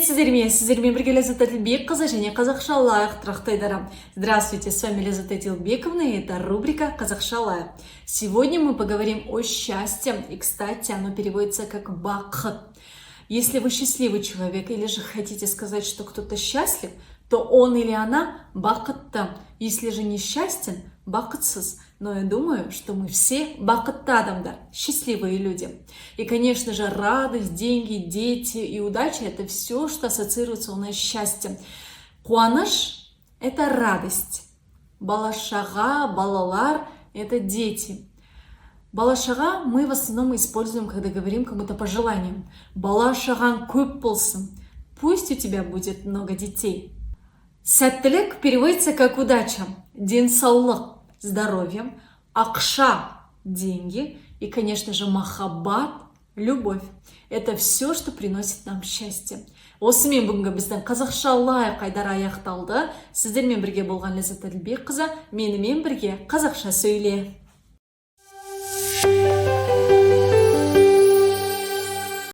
Сіздермен бірге Ляззат Адилбекқызы және қазақша лайық трақтайдарам. Здравствуйте, с вами Ляззат Адилбековна, и это рубрика «Казахша лайық». Сегодня мы поговорим о счастье, и, кстати, оно переводится как «бақыт». Если вы счастливый человек или же хотите сказать, что кто-то счастлив, то он или она бақытты. Если же несчастен, бақытсыз. Но я думаю, что мы все бақытты адамдар, счастливые люди. И, конечно же, радость, деньги, дети и удача – это все, что ассоциируется у нас с счастьем. Қуаныш – это радость. Бала-шаға, балалар – это дети. Бала-шаға мы в основном используем, когда говорим кому-то пожеланием. Бала-шаған көп болсын. Пусть у тебя будет много детей. Сәттілік переводится как удача. Денсаулық – здоровьем, акша – деньги и, конечно же, махаббат – любовь. Это все, что приносит нам счастье. Осымен бүгінгі біздің қазақша лайық айдары аяқталды. Сіздермен бірге болған Ляззат Адилбекқызы, менімен бірге қазақша сөйле.